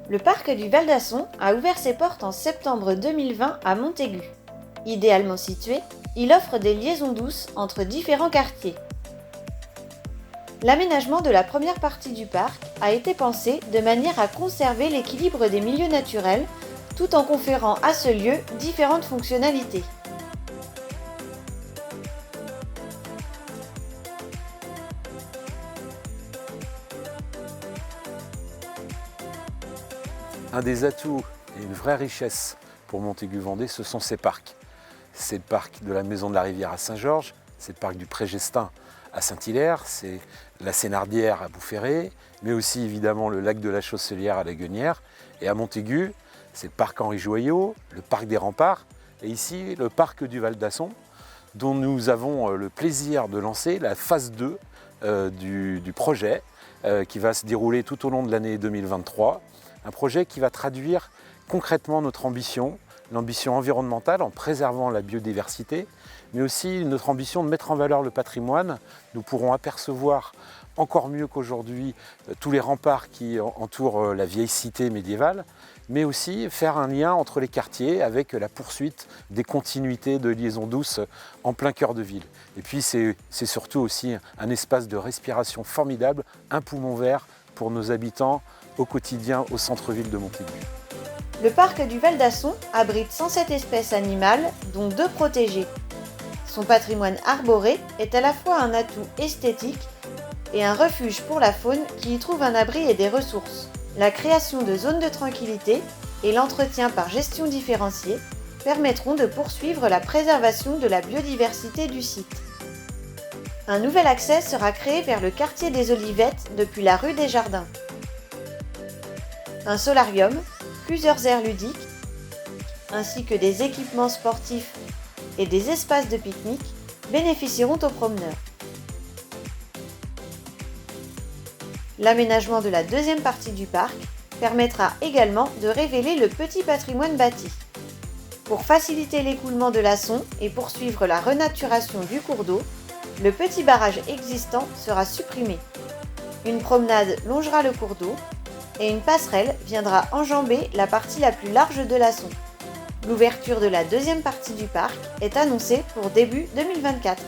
Le parc du Val d'Asson a ouvert ses portes en septembre 2020 à Montaigu. Idéalement situé, il offre des liaisons douces entre différents quartiers. L'aménagement de la première partie du parc a été pensé de manière à conserver l'équilibre des milieux naturels tout en conférant à ce lieu différentes fonctionnalités. Un des atouts et une vraie richesse pour Montaigu-Vendée, ce sont ces parcs. C'est le parc de la Maison de la Rivière à Saint-Georges, c'est le parc du Pré-Gestin à Saint-Hilaire, c'est la Sénardière à Boufféré, mais aussi évidemment le lac de la Chausselière à la Guenière. Et à Montaigu, c'est le parc Henri Joyaux, le parc des Remparts, et ici le parc du Val d'Asson, dont nous avons le plaisir de lancer la phase 2 du projet qui va se dérouler tout au long de l'année 2023. Un projet qui va traduire concrètement notre ambition, l'ambition environnementale en préservant la biodiversité, mais aussi notre ambition de mettre en valeur le patrimoine. Nous pourrons apercevoir encore mieux qu'aujourd'hui tous les remparts qui entourent la vieille cité médiévale, mais aussi faire un lien entre les quartiers avec la poursuite des continuités de liaisons douces en plein cœur de ville. Et puis c'est surtout aussi un espace de respiration formidable, un poumon vert pour nos habitants au quotidien au centre-ville de Montaigu. Le parc du Val d'Asson abrite 107 espèces animales, dont 2 protégées. Son patrimoine arboré est à la fois un atout esthétique et un refuge pour la faune qui y trouve un abri et des ressources. La création de zones de tranquillité et l'entretien par gestion différenciée permettront de poursuivre la préservation de la biodiversité du site. Un nouvel accès sera créé vers le quartier des Olivettes depuis la rue des Jardins. Un solarium, plusieurs aires ludiques, ainsi que des équipements sportifs et des espaces de pique-nique bénéficieront aux promeneurs. L'aménagement de la deuxième partie du parc permettra également de révéler le petit patrimoine bâti. Pour faciliter l'écoulement de l'Asson et poursuivre la renaturation du cours d'eau, le petit barrage existant sera supprimé. Une promenade longera le cours d'eau et une passerelle viendra enjamber la partie la plus large de l'Asson. L'ouverture de la deuxième partie du parc est annoncée pour début 2024.